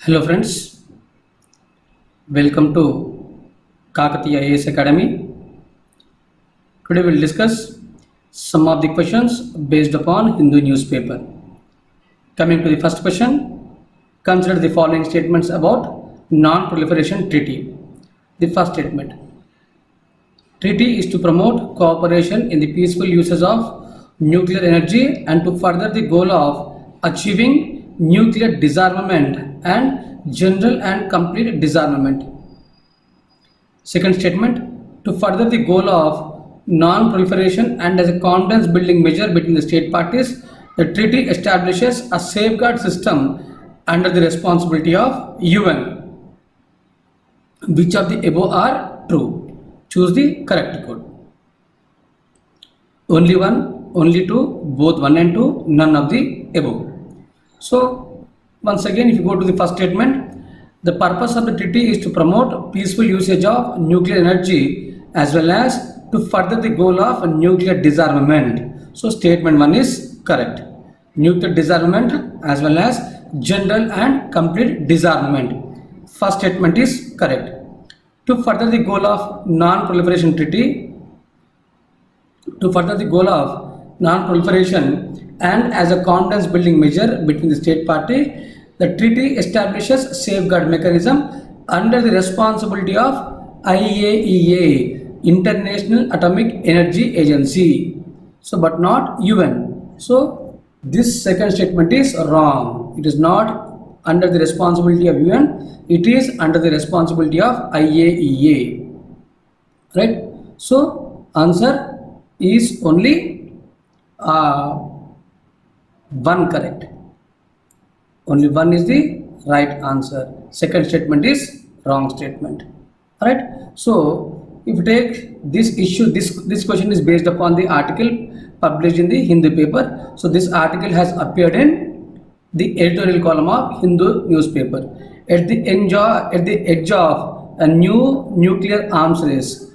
Hello friends, welcome to Kakatiya IAS Academy. Today we will discuss some of the questions based upon Hindu newspaper. Coming to the first question, consider the following statements about Non-Proliferation Treaty. The first statement, treaty is to promote cooperation in the peaceful uses of nuclear energy and to further the goal of achieving nuclear disarmament and general and complete disarmament. Second statement, to further the goal of non-proliferation and as a confidence building measure between the state parties, the treaty establishes a safeguard system under the responsibility of UN. Which of the above are true? Choose the correct code. Only one, only two, both one and two, none of the above. So once again, if you go to the first statement, the purpose of the treaty is to promote peaceful usage of nuclear energy as well as to further the goal of nuclear disarmament. So statement 1 is correct. Nuclear disarmament as well as general and complete disarmament. First statement is correct. To further the goal of non-proliferation treaty, to further the goal of non-proliferation and as a confidence building measure between the state party, the treaty establishes safeguard mechanism under the responsibility of IAEA, International Atomic Energy Agency. So, but not UN. So, this second statement is wrong. It is not under the responsibility of UN. It is under the responsibility of IAEA. Right? So, answer is only one correct. Only one is the right answer. Second statement is wrong statement. Alright. So if you take this issue, this question is based upon the article published in the Hindu paper. So this article has appeared in the editorial column of Hindu newspaper. At the edge of a new nuclear arms race,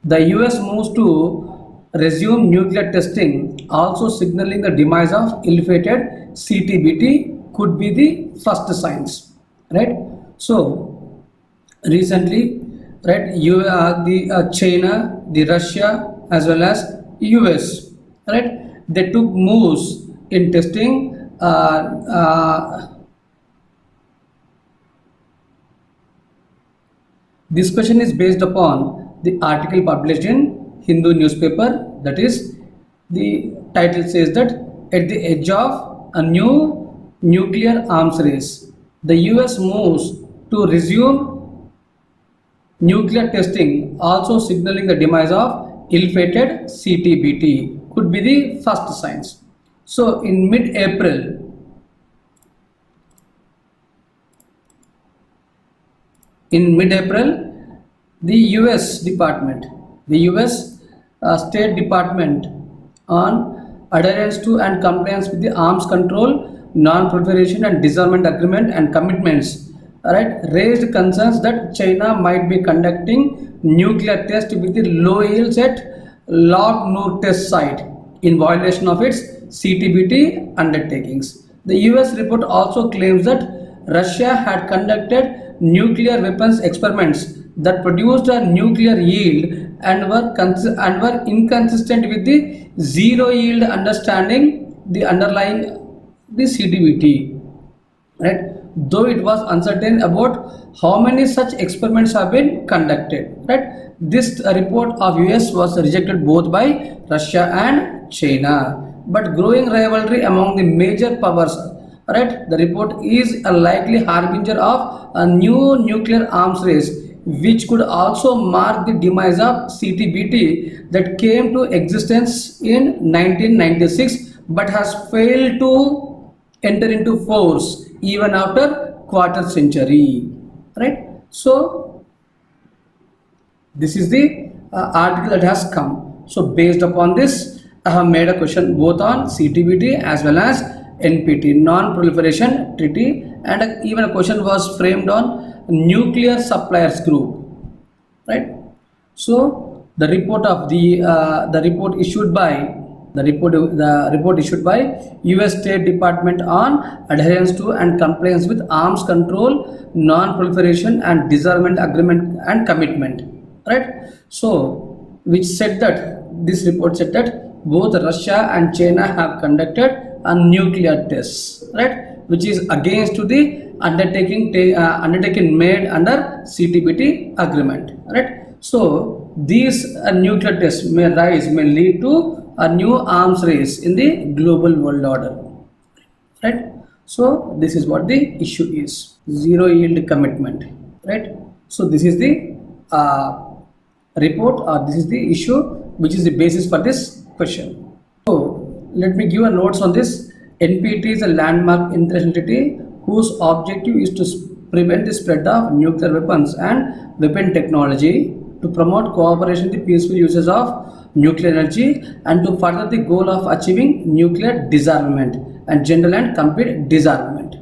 the US moves to resume nuclear testing, also signaling the demise of ill-fated CTBT could be the first signs, right? So recently, right, China, the Russia as well as US, right, they took moves in testing this question is based upon the article published in Hindu newspaper. That is, the title says that at the edge of a new nuclear arms race, the US moves to resume nuclear testing, also signaling the demise of ill-fated CTBT could be the first signs. So in mid-April, the US State Department on adherence to and compliance with the arms control, non-proliferation and disarmament agreement and commitments, right, raised concerns that China might be conducting nuclear tests with the low yields at Lok Nur test site in violation of its CTBT undertakings. The US report also claims that Russia had conducted nuclear weapons experiments that produced a nuclear yield and were inconsistent with the zero yield understanding the underlying the CTBT, right? Though it was uncertain about how many such experiments have been conducted, right? This report of US was rejected both by Russia and China. But growing rivalry among the major powers, right? The report is a likely harbinger of a new nuclear arms race, which could also mark the demise of CTBT that came to existence in 1996 but has failed to enter into force even after quarter century, right? So this is the article that has come. So based upon this, I have made a question both on CTBT as well as NPT, non-proliferation treaty, and even a question was framed on nuclear suppliers group, right? So the report issued by The report issued by US State Department on adherence to and compliance with arms control, non-proliferation and disarmament agreement and commitment. Right? So, which said that this report said that both Russia and China have conducted a nuclear tests, right? Which is against to the undertaking made under CTBT agreement, right? So these nuclear tests may lead to a new arms race in the global world order, right? So this is what the issue is: zero yield commitment, right? So this is the report, or this is the issue which is the basis for this question. So let me give a notes on this. NPT is a landmark international treaty whose objective is to prevent the spread of nuclear weapons and weapon technology, to promote cooperation in the peaceful uses of nuclear energy, and to further the goal of achieving nuclear disarmament and general and complete disarmament.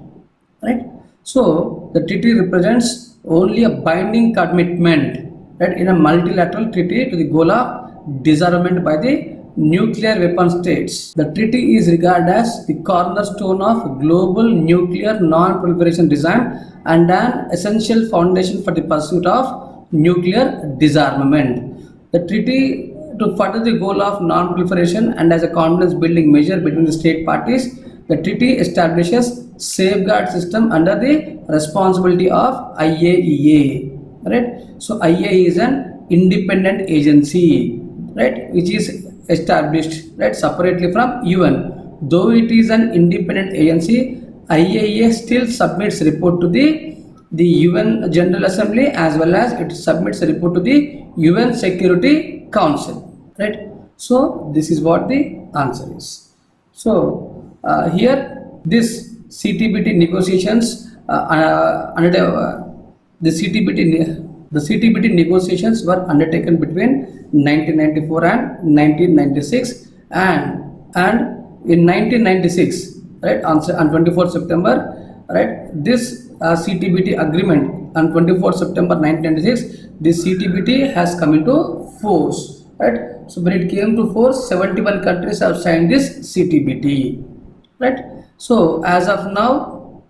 Right? So the treaty represents only a binding commitment, right, in a multilateral treaty to the goal of disarmament by the nuclear weapon states. The treaty is regarded as the cornerstone of global nuclear non-proliferation design and an essential foundation for the pursuit of nuclear disarmament. The treaty, to further the goal of non-proliferation and as a confidence building measure between the state parties, the treaty establishes safeguard system under the responsibility of IAEA. Right? So IAEA is an independent agency, right, which is established, right, separately from UN. Though it is an independent agency, IAEA still submits report to the UN General Assembly, as well as it submits a report to the UN Security Council, right? So this is what the answer is. So here this CTBT negotiations the CTBT negotiations were undertaken between 1994 and 1996, and in 1996, right, on 24th September, right, this CTBT agreement on 24th September 1996, this CTBT has come into force, right? So when it came to force, 71 countries have signed this CTBT, right? So as of now,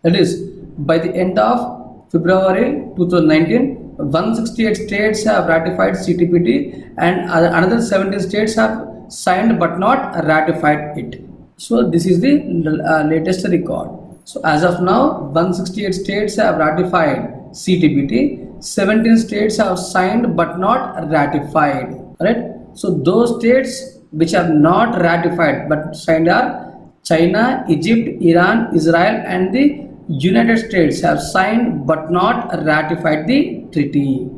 that is by the end of February 2019, 168 states have ratified CTBT and another 17 states have signed but not ratified it. So this is the latest record. So as of now, 168 states have ratified CTBT, 17 states have signed but not ratified, right? So those states which are not ratified but signed are China, Egypt, Iran, Israel and the United States have signed but not ratified the treaty,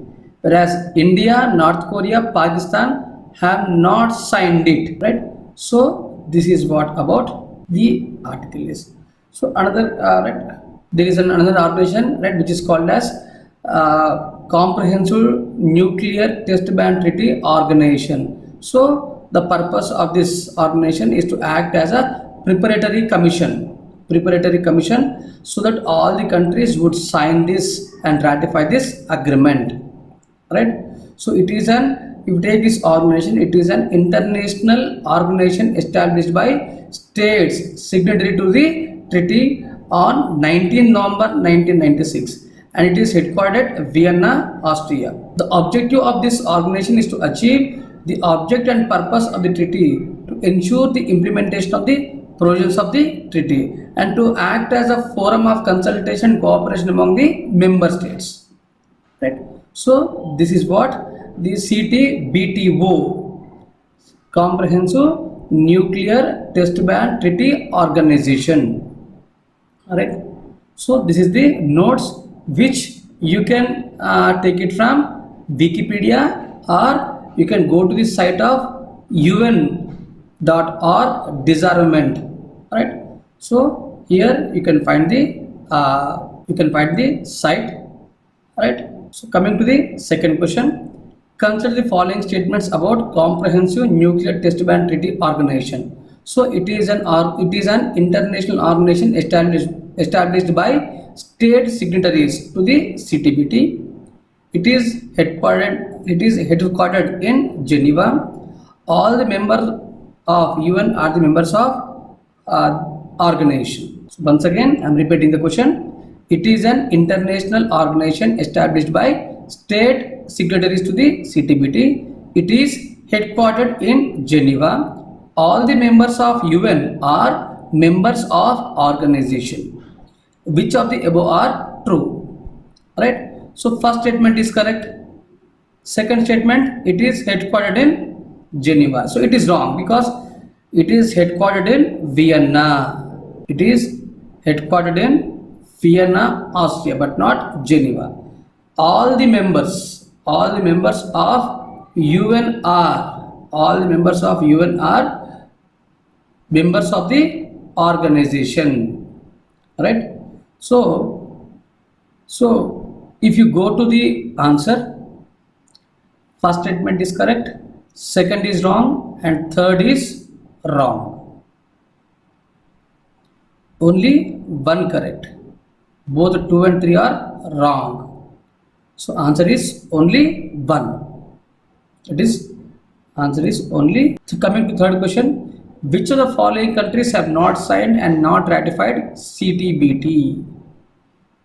whereas India, North Korea, Pakistan have not signed it, right? So this is what about the article is. So another right, there is another organization, right, which is called as Comprehensive Nuclear Test Ban Treaty Organization. So the purpose of this organization is to act as a preparatory commission, so that all the countries would sign this and ratify this agreement, right? So it is an, if you take this organization, it is an international organization established by states signatory to the treaty on 19 November 1996, and it is headquartered at Vienna, Austria. The objective of this organization is to achieve the object and purpose of the treaty, to ensure the implementation of the provisions of the treaty, and to act as a forum of consultation and cooperation among the member states, right? So this is what the CTBTO, Comprehensive Nuclear Test Ban Treaty Organization, alright? So this is the notes which you can take it from Wikipedia, or you can go to the site of UN.org disarmament, right? So here you can find the site, right? So coming to the second question, consider the following statements about Comprehensive Nuclear Test Ban Treaty Organization. So it is an international organization established by state signatories to the CTBT. It is headquartered in Geneva. All the member of UN are the members of organization. So once again, I am repeating the question. It is an international organization established by state signatories to the CTBT. It is headquartered in Geneva. All the members of UN are members of organization. Which of the above are true? Right? So first statement is correct. Second statement, it is headquartered in Geneva. So it is wrong because it is headquartered in Vienna. It is headquartered in Vienna, Austria, but not Geneva. All the members of UN are members of the organization, right? So if you go to the answer, first statement is correct, second is wrong, and third is wrong. Only one correct. Both 2 and 3 are wrong. So answer is only 1. It is answer is only. So coming to third question, which of the following countries have not signed and not ratified CTBT?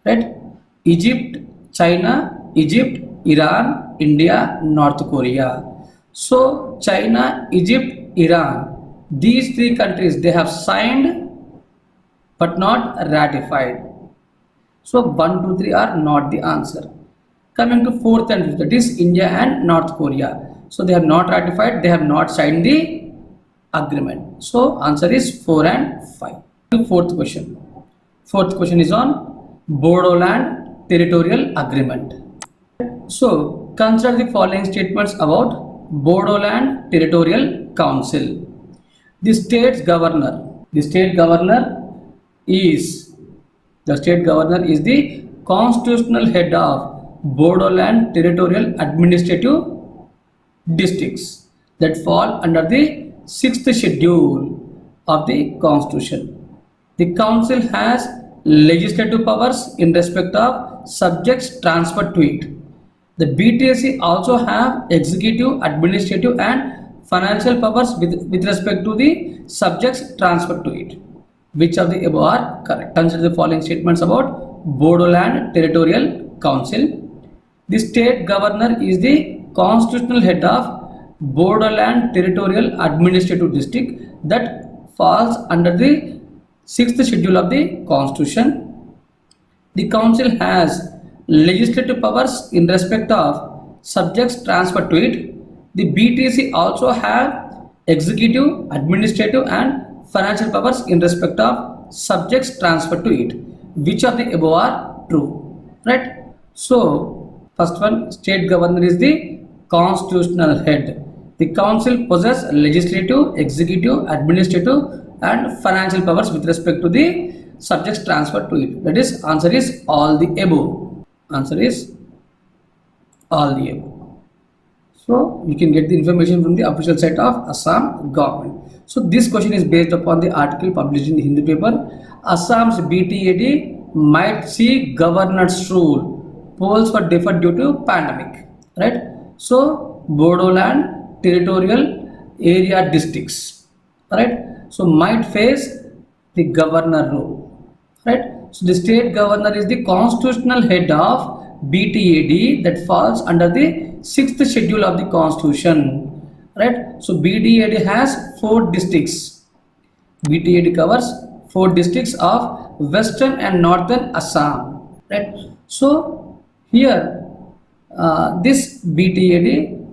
Right? Egypt, China, Egypt, Iran, India, North Korea. So China, Egypt, Iran, these three countries, they have signed but not ratified. So 1, 2, 3 are not the answer. Coming to fourth and fifth, that is India and North Korea. So they have not ratified, they have not signed the agreement. So answer is 4 and 5. The fourth question. Fourth question is on Bodoland Territorial Agreement. So consider the following statements about Bodoland Territorial Council. The state governor is the constitutional head of Bodoland Territorial Administrative Districts that fall under the 6th schedule of the Constitution. The Council has legislative powers in respect of subjects transferred to it. The BTSC also have executive, administrative and financial powers with respect to the subjects transferred to it. Which of the above are correct? Consider the following statements about Bodoland Territorial Council. The state governor is the constitutional head of Bodoland Territorial Administrative District that falls under the 6th schedule of the Constitution. The council has legislative powers in respect of subjects transferred to it. The BTC also have executive, administrative and financial powers in respect of subjects transferred to it. Which of the above are true? Right? So first one, state governor is the constitutional head. The council possesses legislative, executive, administrative and financial powers with respect to the subjects transferred to it. That is, answer is all the above. Answer is all the above. So you can get the information from the official site of Assam government. So this question is based upon the article published in the Hindu paper. Assam's BTAD might see governor's rule. Polls were deferred due to pandemic. Right? So Bodoland Territorial Area Districts. Right? So might face the governor rule. Right? So the state governor is the constitutional head of BTAD that falls under the 6th schedule of the Constitution. Right? So BTAD has 4 districts. BTAD covers 4 districts of western and northern Assam. Right? So here this BTAD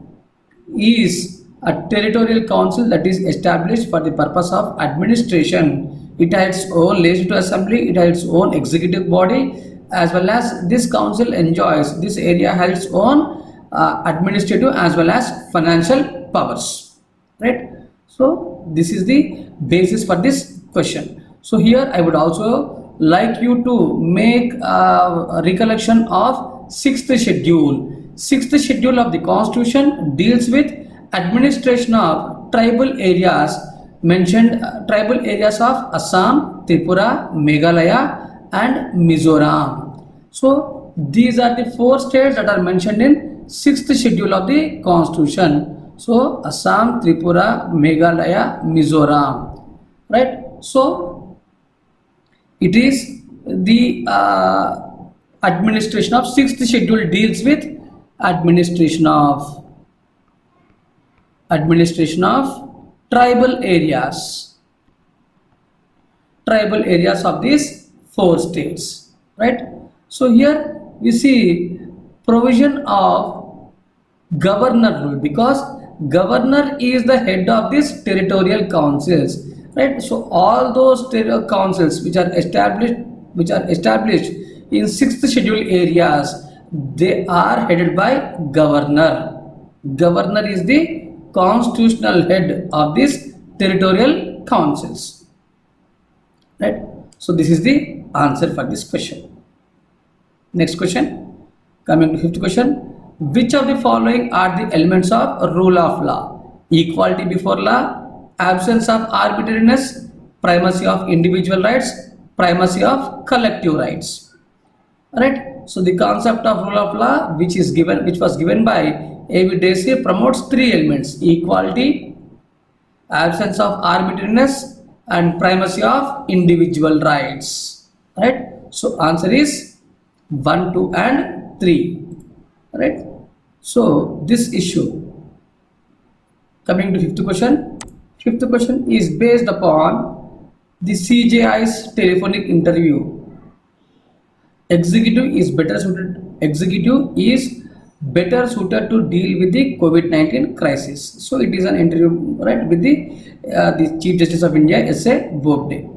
is a territorial council that is established for the purpose of administration. It has its own legislative assembly, it has its own executive body, as well as this council enjoys, this area has its own administrative as well as financial powers. Right? So this is the basis for this question. So here I would also like you to make a recollection of 6th schedule. 6th schedule of the Constitution deals with administration of tribal areas mentioned, tribal areas of Assam, Tripura, Meghalaya and Mizoram. So these are the 4 states that are mentioned in 6th schedule of the Constitution. So Assam, Tripura, Meghalaya, Mizoram, right? So it is the administration of sixth schedule deals with administration of administration of tribal areas, tribal areas of these four states, right? So here we see provision of governor rule, because governor is the head of these territorial councils, right? So all those councils which are established in sixth schedule areas, they are headed by governor. Governor is the constitutional head of these territorial councils, right? So this is the answer for this question. Next question, coming to fifth question. Which of the following are the elements of rule of law? Equality before law, absence of arbitrariness, primacy of individual rights, primacy of collective rights. Right? So the concept of rule of law, which was given by A.V. Dacey, promotes three elements: equality, absence of arbitrariness, and primacy of individual rights. Right? So answer is 1, 2, and 3. Right? So this issue, coming to fifth question. Fifth question is based upon the CJI's telephonic interview. Executive is better suited to deal with the COVID-19 crisis. So it is an interview, right, with the Chief Justice of India, S.A. Bobde.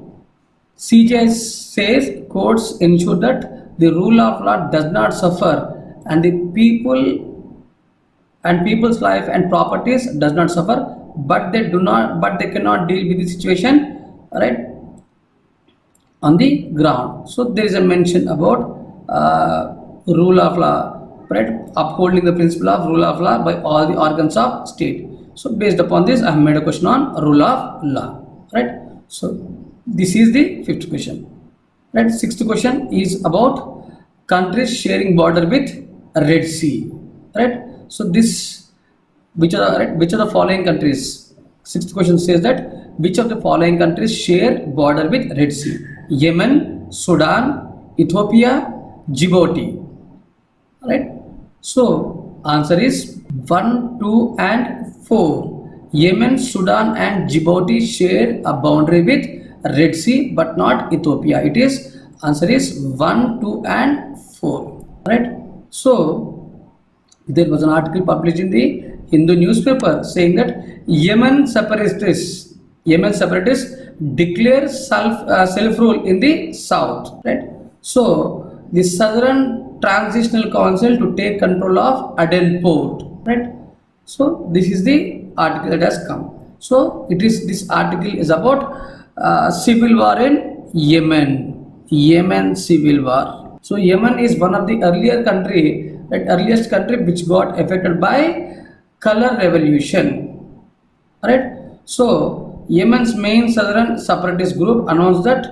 CJI says courts ensure that the rule of law does not suffer and the people's life and properties does not suffer, but they cannot deal with the situation, right, on the ground. So there is a mention about rule of law, right, upholding the principle of rule of law by all the organs of state. So based upon this, I have made a question on rule of law, right? So this is the fifth question, right? Sixth question is about countries sharing border with Red Sea, right? So this, which are the following countries? Sixth question says that which of the following countries share border with Red Sea? Yemen, Sudan, Ethiopia, Djibouti, right? So answer is 1, 2, and 4. Yemen, Sudan, and Djibouti share a boundary with Red Sea, but not Ethiopia. It is answer is 1, 2, and 4, right? So there was an article published in the Hindu newspaper saying that Yemen separatists declare self-rule in the south, right? So the Southern Transitional Council to take control of Aden port, right? So this is the article that has come. So this article is about civil war in Yemen civil war. So Yemen is one of the earliest country which got affected by color revolution, right? So Yemen's main southern separatist group announced that,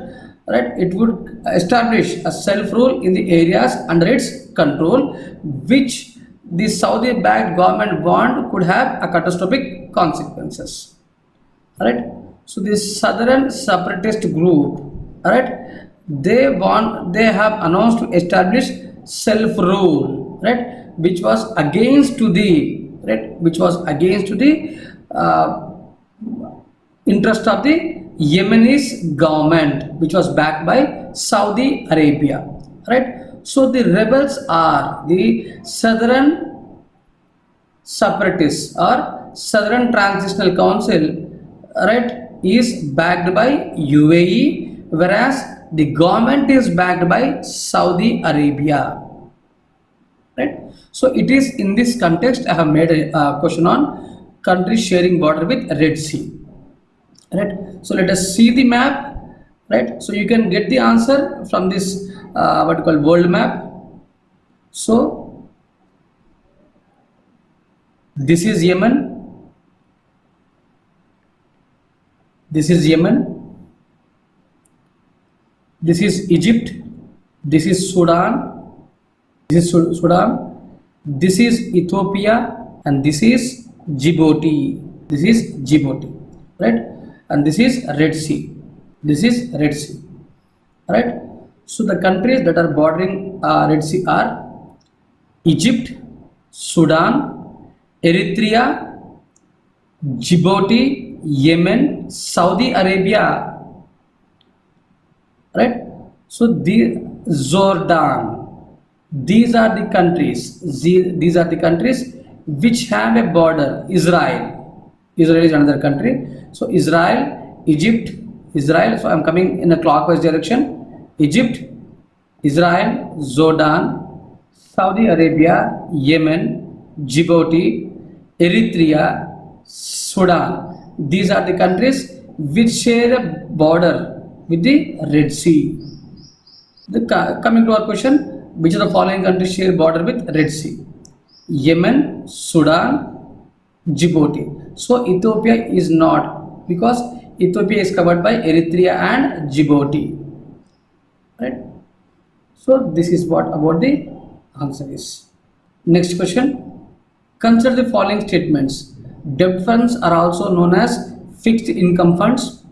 right, it would establish a self-rule in the areas under its control, which the Saudi-backed government warned could have a catastrophic consequences, right? So this southern separatist group, right, they have announced to establish self-rule, right, which was against to the interest of the Yemeni government, which was backed by Saudi Arabia, right? So the rebels are the Southern Separatists or Southern Transitional Council, right, is backed by UAE, whereas the government is backed by Saudi Arabia, right? So it is in this context I have made a question on countries sharing border with Red Sea, right? So let us see the map, right? So you can get the answer from this what you call world map. So this is Yemen, this is Egypt, this is Sudan, this is Ethiopia, and this is Djibouti. This is Djibouti, right? And this is Red Sea. This is Red Sea, right? So the countries that are bordering Red Sea are Egypt, Sudan, Eritrea, Djibouti, Yemen, Saudi Arabia, right? So the Jordan. These are the countries. These are the countries which have a border. Israel. Israel is another country. So Israel, Egypt, Israel. So I'm coming in a clockwise direction. Egypt, Israel, Jordan, Saudi Arabia, Yemen, Djibouti, Eritrea, Sudan. These are the countries which share a border with the Red Sea. Coming to our question, which of the following countries share border with Red Sea? Yemen, Sudan, Djibouti. So Ethiopia is not, because Ethiopia is covered by Eritrea and Djibouti, right? So this is what about the answer is. Next question. Consider the following statements. Debt funds are also known as fixed income funds.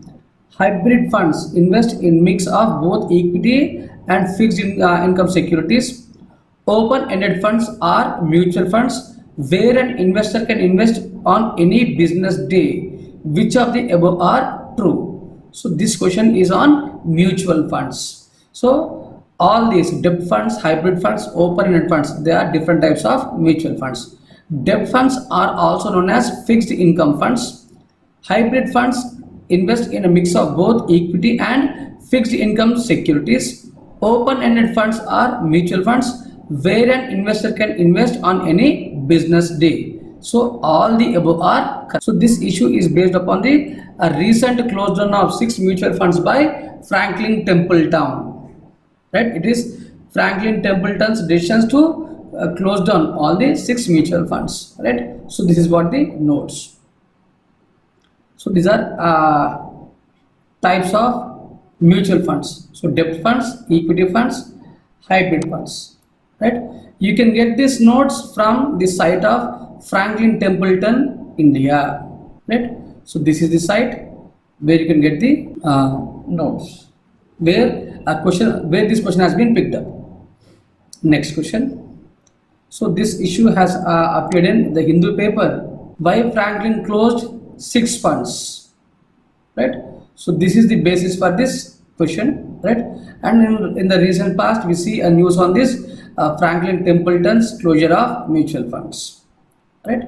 Hybrid funds invest in mix of both equity and fixed income securities. Open-ended funds are mutual funds where an investor can invest on any business day. Which of the above are true? So this question is on mutual funds. So all these debt funds, hybrid funds, open-ended funds, they are different types of mutual funds. Debt funds are also known as fixed income funds. Hybrid funds invest in a mix of both equity and fixed income securities. Open-ended funds are mutual funds where an investor can invest on any business day. So all the above are correct. So this issue is based upon the recent close down of 6 mutual funds by Franklin Templeton. Right? It is Franklin Templeton's decisions to close down all the 6 mutual funds. Right? So this is what the notes. So these are types of mutual funds. So debt funds, equity funds, hybrid funds, right? You can get these notes from the site of Franklin Templeton, India, right? So this is the site where you can get the notes, where this question has been picked up. Next question. So this issue has appeared in the Hindu paper. Why Franklin closed 6 funds, right? So this is the basis for this question, right? And in the recent past we see a news on this Franklin Templeton's closure of mutual funds, right?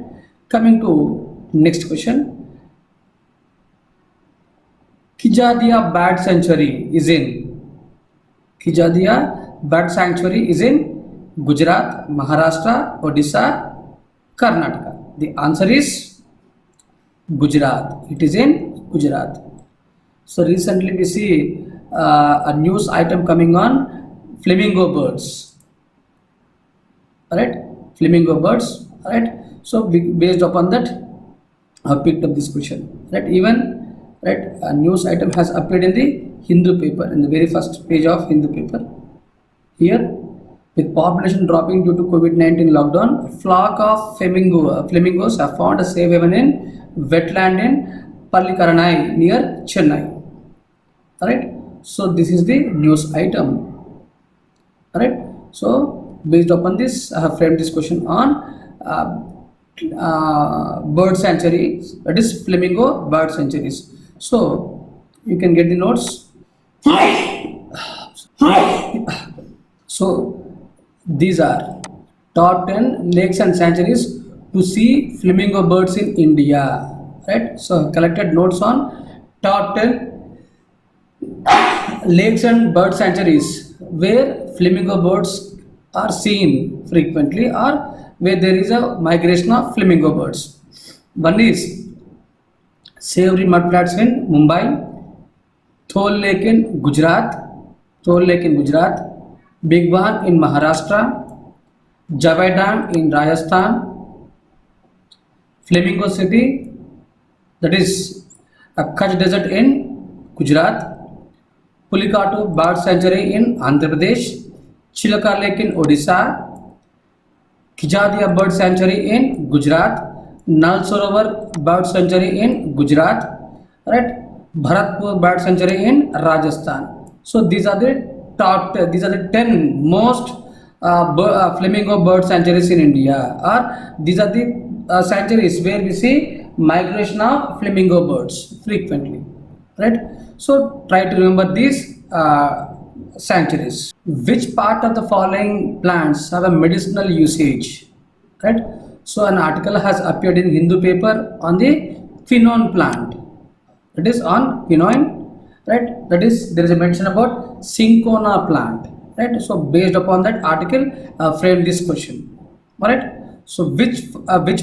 Coming to next question. Kijadia Bird Sanctuary is in Gujarat, Maharashtra, Odisha, Karnataka. The answer is Gujarat. It is in Gujarat. So recently we see a news item coming on flamingo birds. Alright, flamingo birds. Alright, so based upon that, I picked up this question. Right, even right, a news item has appeared in the Hindu paper, in the very first page of Hindu paper. Here, with population dropping due to COVID-19 lockdown, a flock of flamingos have found a safe haven in wetland in Pallikaranai near Chennai. Alright, so this is the news item. Alright, so based upon this, I have framed this question on bird sanctuaries, that is flamingo bird sanctuaries. So you can get the notes. So these are top 10 lakes and sanctuaries to see flamingo birds in India, right? So collected notes on top 10 lakes and bird sanctuaries where flamingo birds are seen frequently or where there is a migration of flamingo birds. One is Savory Mudflats in Mumbai, Thol Lake in Gujarat, Bigwan in Maharashtra, Javai Dam in Rajasthan, Flamingo City, that is Kutch Desert in Gujarat, Pulikatu Bird Sanctuary in Andhra Pradesh, Chilaka Lake in Odisha, Kijadia Bird Sanctuary in Gujarat, Nal Sarovar Bird Sanctuary in Gujarat, right? Bharatpur Bird Sanctuary in Rajasthan. So these are the these are the 10 most flamingo bird sanctuaries in India, or these are the sanctuaries where we see migration of flamingo birds frequently, right? So try to remember these sanctuaries. Which part of the following plants have a medicinal usage, right? So an article has appeared in Hindu paper on the quinoin plant, that is on quinoin, right? That is, there is a mention about cinchona plant, right? So based upon that article, frame this question. All right, so which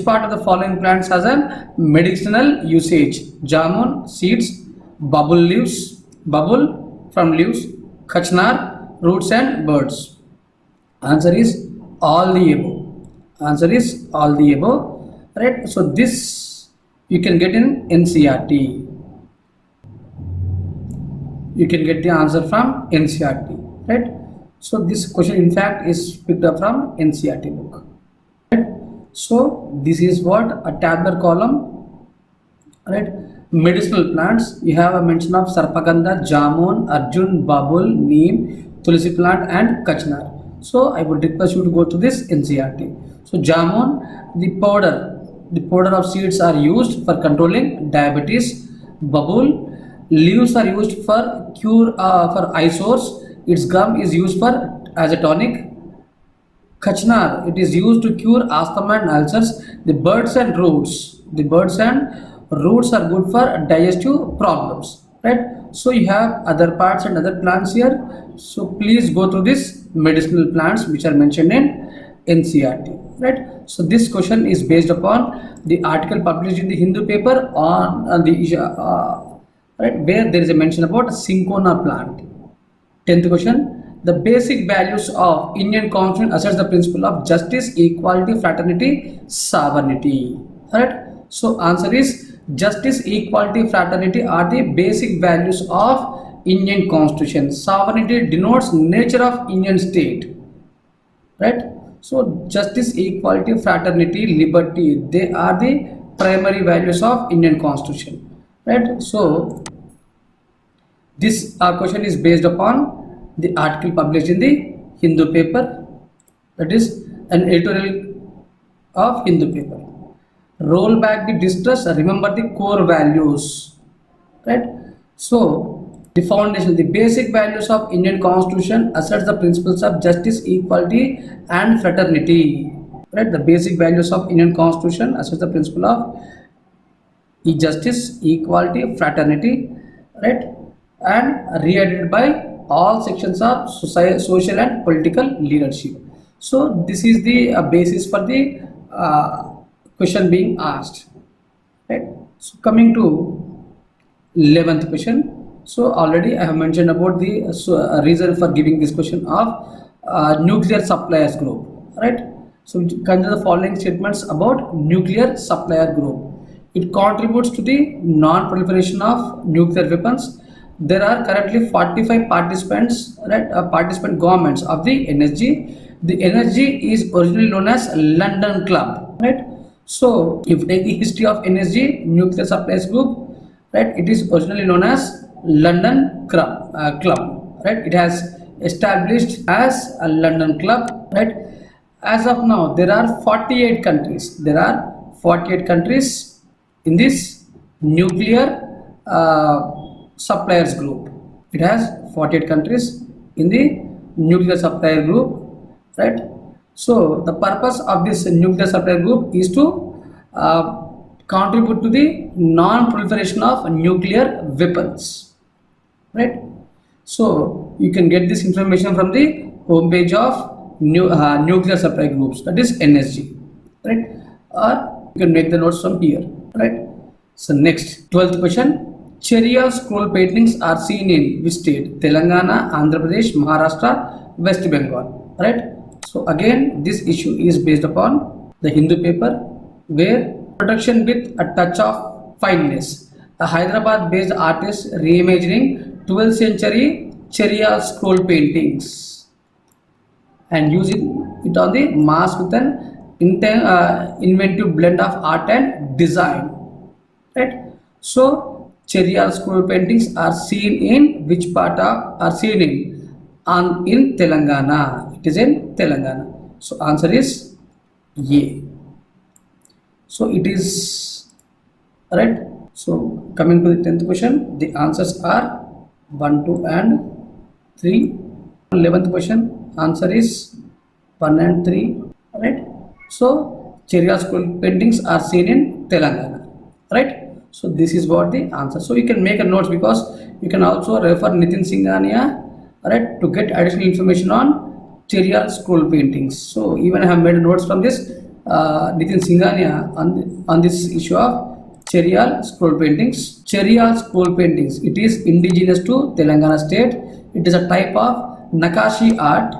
part of the following plants has a medicinal usage? Jamun seeds, bubble leaves, bubble from leaves, kachnar roots and birds. Answer is all the above. Answer is all the above, right? So this you can get in NCERT. You can get the answer from NCERT, right? So this question in fact is picked up from NCERT book, right? So this is what a tabular column, right? Medicinal plants, you have a mention of sarpagandha, jamun, arjun, babul, neem, tulsi plant and kachnar. So I would request you to go to this NCERT. So jamun, the powder of seeds are used for controlling diabetes. Babul, leaves are used for cure for eye sores. Its gum is used for as a tonic. Kachnar, it is used to cure asthma and ulcers. The birds and roots are good for digestive problems, right? So you have other parts and other plants here. So please go through this medicinal plants which are mentioned in NCERT, right? So this question is based upon the article published in the Hindu paper on the right, where there is a mention about cinchona plant. 10th question, the basic values of Indian Constitution asserts the principle of justice, equality, fraternity, sovereignty. Alright, so answer is justice, equality, fraternity are the basic values of Indian Constitution. Sovereignty denotes nature of Indian state, right? So justice, equality, fraternity, liberty, they are the primary values of Indian Constitution, right? So this question is based upon the article published in the Hindu paper, that is an editorial of Hindu paper. Roll back the distrust, remember the core values, right? So the foundation, the basic values of Indian Constitution asserts the principles of justice, equality and fraternity, right? The basic values of Indian Constitution asserts the principle of justice, equality, fraternity, right? And reiterated by all sections of society, social and political leadership. So this is the basis for the question being asked, right? So coming to 11th question. So already I have mentioned about the reason for giving this question of nuclear suppliers group, right? So consider the following statements about nuclear supplier group. It contributes to the non-proliferation of nuclear weapons. There are currently 45 participants, right? Participant governments of the NSG. The NSG is originally known as London Club, right? So if you take the history of NSG, Nuclear Suppliers Group, right? It is originally known as London Club, right? It has established as a London Club, right? As of now, there are 48 countries. There are 48 countries in this nuclear suppliers group. It has 48 countries in the nuclear supplier group, right? So the purpose of this nuclear supplier group is to contribute to the non-proliferation of nuclear weapons, right? So you can get this information from the homepage of nuclear supply groups, that is NSG, right? Or you can make the notes from here, right? So next, 12th question. Cherial scroll paintings are seen in which state? Telangana, Andhra Pradesh, Maharashtra, West Bengal, right? So again, this issue is based upon the Hindu paper, where production with a touch of fineness. A Hyderabad-based artist reimagining 12th century Cherial scroll paintings and using it on the mask with an inventive blend of art and design, right? So Cherryal scroll paintings are seen in which part of are seen in Telangana. It is in Telangana. So answer is A. So it is right. So coming to the 10th question, the answers are 1, 2 and 3. 11th question, answer is 1 and 3, right? So Cherryal scroll paintings are seen in Telangana, right? So this is what the answer. So you can make a notes, because you can also refer Nitin Singhania, right, to get additional information on Cherryal scroll paintings. So even I have made notes from this Nitin Singhania on this issue of Cherryal scroll paintings. Cherryal scroll paintings. It is indigenous to Telangana state. It is a type of Nakashi art.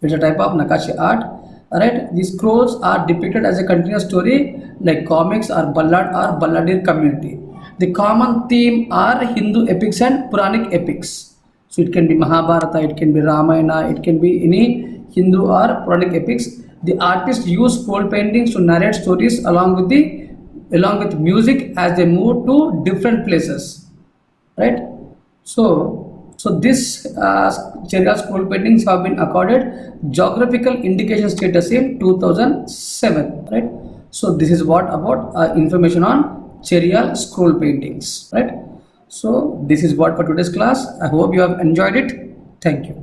It's a type of Nakashi art. Alright, these scrolls are depicted as a continuous story like comics or ballad or balladeer community. The common theme are Hindu epics and Puranic epics. So it can be Mahabharata, it can be Ramayana, it can be any Hindu or Puranic epics. The artists use scroll paintings to narrate stories along with music as they move to different places, right? So this Cherryal scroll paintings have been accorded geographical indication status in 2007, right? So this is what about information on Cherryal scroll paintings, right? So this is what for today's class. I hope you have enjoyed it. Thank you.